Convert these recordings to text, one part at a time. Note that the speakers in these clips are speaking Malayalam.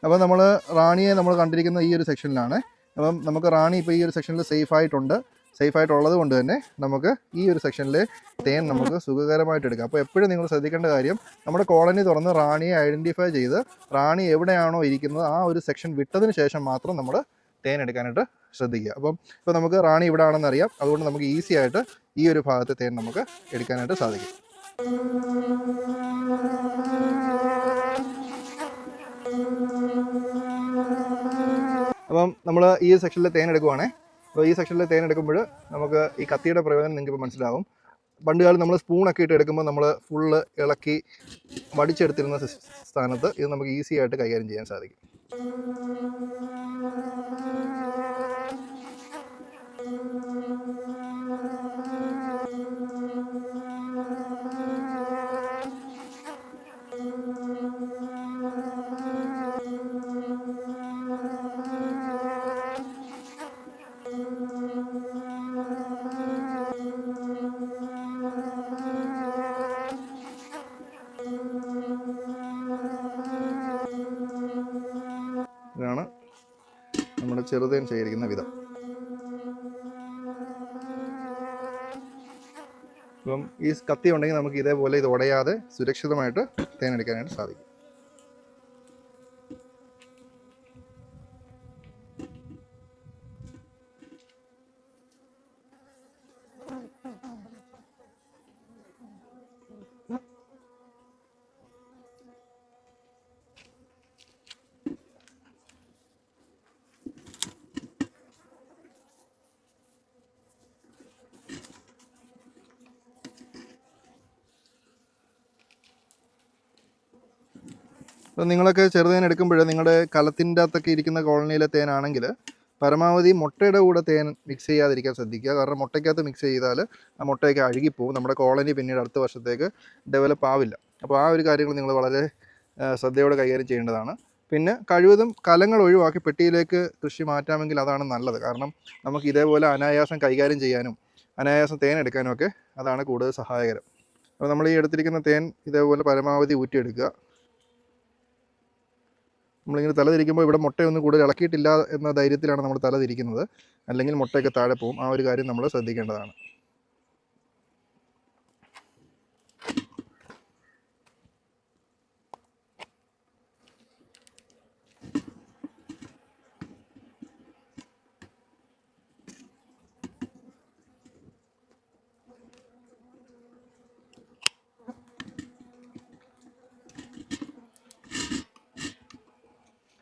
അപ്പോൾ നമ്മൾ റാണിയെ നമ്മൾ കണ്ടിരിക്കുന്ന ഈ ഒരു സെക്ഷനിലാണ്. അപ്പം നമുക്ക് റാണി ഇപ്പോൾ ഈ ഒരു സെക്ഷനിൽ സേഫായിട്ടുള്ളത് കൊണ്ട് തന്നെ നമുക്ക് ഈ ഒരു സെക്ഷനിൽ തേൻ നമുക്ക് സുഖകരമായിട്ട് എടുക്കാം. അപ്പോൾ എപ്പോഴും നിങ്ങൾ ശ്രദ്ധിക്കേണ്ട കാര്യം, നമ്മുടെ കോളനി തുറന്ന് റാണിയെ ഐഡൻറ്റിഫൈ ചെയ്ത് റാണി എവിടെയാണോ ഇരിക്കുന്നത് ആ ഒരു സെക്ഷൻ വിട്ടതിന് ശേഷം മാത്രം നമ്മൾ തേൻ എടുക്കാനായിട്ട് ശ്രദ്ധിക്കുക. ഇപ്പോൾ നമുക്ക് റാണി ഇവിടെ ആണെന്ന് അറിയാം, അതുകൊണ്ട് നമുക്ക് ഈസി ആയിട്ട് ഈ ഒരു ഭാഗത്ത് തേൻ നമുക്ക് എടുക്കാനായിട്ട് സാധിക്കും. അപ്പം നമ്മൾ ഈ സെക്ഷനിൽ തേൻ എടുക്കുവാണേ. അപ്പോൾ ഈ സെക്ഷനിൽ തേൻ എടുക്കുമ്പോൾ നമുക്ക് ഈ കത്തിയുടെ പ്രയോജനം നിങ്ങൾക്ക് മനസ്സിലാവും. പണ്ട് കാലം നമ്മൾ സ്പൂണൊക്കെ ഇട്ട് എടുക്കുമ്പോൾ നമ്മൾ ഫുള്ള് ഇളക്കി വടിച്ചെടുത്തിരുന്ന സ്ഥാനത്ത് ഇത് നമുക്ക് ഈസി ആയിട്ട് കൈകാര്യം ചെയ്യാൻ സാധിക്കും. ഇതാണ് നമ്മുടെ ചെറുതേൻ ശേഖരിക്കുന്ന വിധം. അപ്പം ഈ കത്തി ഉണ്ടെങ്കിൽ നമുക്ക് ഇതേപോലെ ഇത് ഉടയാതെ സുരക്ഷിതമായിട്ട് തേൻ എടുക്കാനായിട്ട് സാധിക്കും. അപ്പോൾ നിങ്ങളൊക്കെ ചെറുതേൻ എടുക്കുമ്പോൾ നിങ്ങളുടെ കലത്തിൻ്റെ അകത്തൊക്കെ ഇരിക്കുന്ന കോളനിയിലെ തേനാണെങ്കിൽ പരമാവധി മുട്ടയുടെ കൂടെ തേൻ മിക്സ് ചെയ്യാതിരിക്കാൻ ശ്രദ്ധിക്കുക. കാരണം മുട്ടയ്ക്കകത്ത് മിക്സ് ചെയ്താൽ ആ മുട്ടയൊക്കെ അഴുകിപ്പോവും, നമ്മുടെ കോളനി പിന്നീട് അടുത്ത വർഷത്തേക്ക് ഡെവലപ്പ് ആവില്ല. അപ്പോൾ ആ ഒരു കാര്യങ്ങൾ നിങ്ങൾ വളരെ ശ്രദ്ധയോടെ കൈകാര്യം ചെയ്യേണ്ടതാണ്. പിന്നെ കഴിവതും കലങ്ങൾ ഒഴിവാക്കി പെട്ടിയിലേക്ക് കൃഷി മാറ്റാമെങ്കിൽ അതാണ് നല്ലത്. കാരണം നമുക്ക് ഇതേപോലെ അനായാസം കൈകാര്യം ചെയ്യാനും അനായാസം തേൻ എടുക്കാനും ഒക്കെ അതാണ് കൂടുതൽ സഹായകരം. അപ്പോൾ നമ്മൾ ഈ എടുത്തിരിക്കുന്ന തേൻ ഇതേപോലെ പരമാവധി ഊറ്റിയെടുക്കുക. നമ്മളിങ്ങനെ തല തിരിക്കുമ്പോൾ ഇവിടെ മുട്ടയൊന്നും കൂടുതൽ ഇളക്കിയിട്ടില്ല എന്ന ധൈര്യത്തിലാണ് നമ്മൾ തല തിരിക്കുന്നത്, അല്ലെങ്കിൽ മുട്ടയൊക്കെ താഴെ പോവും. ആ ഒരു കാര്യം നമ്മൾ ശ്രദ്ധിക്കേണ്ടതാണ്.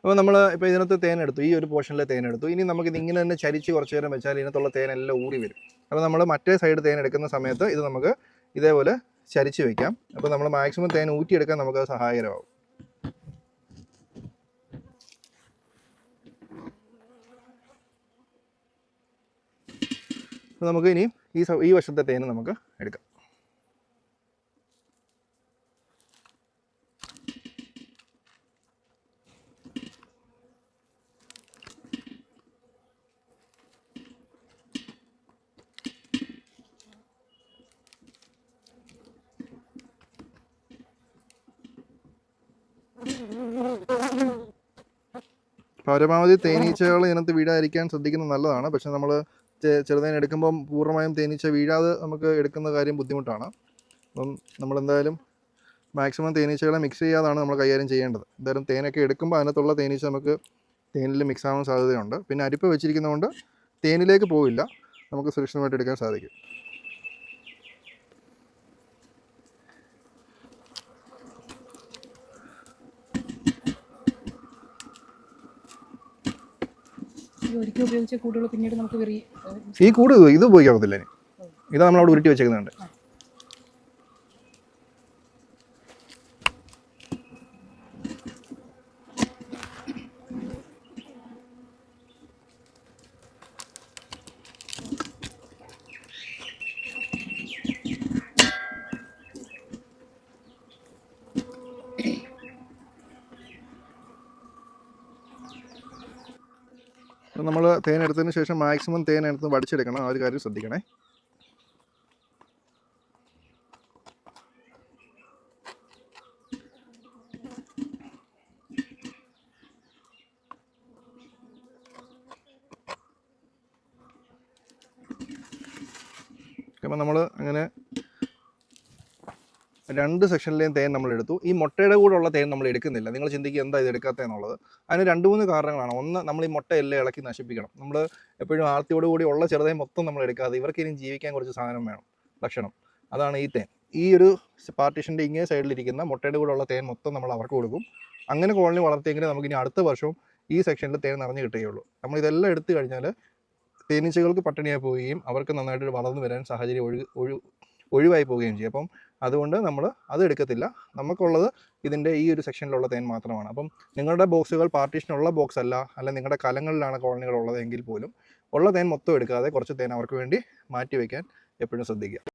അപ്പോൾ നമ്മൾ ഇപ്പോൾ ഇതിനകത്ത് തേനെടുത്തു, ഈ ഒരു പോർഷനിലെ തേനെടുത്തു. ഇനി നമുക്കിത് ഇങ്ങനെ തന്നെ ചരിച്ച് കുറച്ച് നേരം വെച്ചാൽ ഇതിനകത്തുള്ള തേനെല്ലാം ഊറി വരും. അപ്പോൾ നമ്മൾ മറ്റേ സൈഡ് തേൻ എടുക്കുന്ന സമയത്ത് ഇത് നമുക്ക് ഇതേപോലെ ചരിച്ച് വയ്ക്കാം. അപ്പോൾ നമ്മൾ മാക്സിമം തേൻ ഊറ്റിയെടുക്കാൻ നമുക്ക് സഹായകരമാവും. അപ്പോൾ നമുക്ക് ഇനി ഈ വശത്തെ തേൻ നമുക്ക് എടുക്കാം. പരമാവധി തേനീച്ചകൾ ഇതിനകത്ത് വീഴാതിരിക്കാൻ ശ്രദ്ധിക്കുന്നത് നല്ലതാണ്. പക്ഷെ നമ്മൾ ചെറുതേൻ എടുക്കുമ്പം പൂർണ്ണമായും തേനീച്ച വീഴാതെ നമുക്ക് എടുക്കുന്ന കാര്യം ബുദ്ധിമുട്ടാണ്. അപ്പം നമ്മളെന്തായാലും മാക്സിമം തേനീച്ചകളെ മിക്സ് ചെയ്യാതാണ് നമ്മൾ കൈകാര്യം ചെയ്യേണ്ടത്. എന്തായാലും തേനൊക്കെ എടുക്കുമ്പോൾ അതിനകത്തുള്ള തേനീച്ച നമുക്ക് തേനിൽ മിക്സ് ആവാൻ സാധ്യതയുണ്ട്. പിന്നെ അരിപ്പ് വെച്ചിരിക്കുന്നതുകൊണ്ട് തേനിലേക്ക് പോവില്ല, നമുക്ക് സുരക്ഷിതമായിട്ട് എടുക്കാൻ സാധിക്കും. ഈ കൂട് ഇത് ഉപയോഗിക്കാത്തില്ല. ഇതാ നമ്മളവിടെ ഉരുട്ടി വെച്ചേക്കുന്നുണ്ട്. നമ്മൾ തേൻ എടുത്തതിന് ശേഷം മാക്സിമം തേൻ എടുത്ത് വടിച്ചെടുക്കണം. ആ ഒരു കാര്യം ശ്രദ്ധിക്കണേ. അപ്പോൾ നമ്മൾ അങ്ങനെ 2 സെക്ഷനിലെയും തേൻ നമ്മൾ എടുത്തു. ഈ മുട്ടയുടെ കൂടെ ഉള്ള തേൻ നമ്മൾ എടുക്കുന്നില്ല. നിങ്ങൾ ചിന്തിക്കുക എന്താ ഇത് എടുക്കാത്തതെന്നുള്ളത്. അതിന് 2-3 കാരണങ്ങളാണ്. ഒന്ന്, നമ്മൾ ഈ മുട്ടയെല്ലാം ഇളക്കി നശിപ്പിക്കണം. നമ്മൾ എപ്പോഴും ആർത്തിയോടുകൂടി ഉള്ള ചെറുതേൻ മൊത്തം നമ്മൾ എടുക്കാതെ ഇവർക്ക് ഇനി ജീവിക്കാൻ കുറച്ച് സാധനം വേണം, ഭക്ഷണം. അതാണ് ഈ തേൻ. ഈ ഒരു പാർട്ടീഷൻ്റെ ഇങ്ങേ സൈഡിലിരിക്കുന്ന മുട്ടയുടെ കൂടെ ഉള്ള തേൻ മൊത്തം നമ്മൾ അവർക്ക് കൊടുക്കും. അങ്ങനെ കോളനി വളർത്തിയെങ്കിൽ നമുക്കിനി അടുത്ത വർഷവും ഈ സെക്ഷനിൽ തേൻ നിറഞ്ഞു കിട്ടുകയുള്ളൂ. നമ്മളിതെല്ലാം എടുത്തു കഴിഞ്ഞാൽ തേനീച്ചകൾക്ക് പട്ടിണിയായി പോവുകയും അവർക്ക് നന്നായിട്ട് വളർന്നു വരാൻ സാഹചര്യം ഒഴിവായി പോവുകയും ചെയ്യും. അപ്പം അതുകൊണ്ട് നമ്മൾ അത് എടുക്കത്തില്ല. നമുക്കുള്ളത് ഇതിൻ്റെ ഈ ഒരു സെക്ഷനിലുള്ള തേൻ മാത്രമാണ്. അപ്പം നിങ്ങളുടെ ബോക്സുകൾ പാർട്ടീഷനുള്ള ബോക്സ് അല്ല നിങ്ങളുടെ കലങ്ങളിലാണ് കോളനികളുള്ളത് എങ്കിൽ പോലും ഉള്ള തേൻ മൊത്തം എടുക്കാതെ കുറച്ച് തേൻ അവർക്ക് വേണ്ടി മാറ്റി വയ്ക്കാൻ എപ്പോഴും ശ്രദ്ധിക്കുക.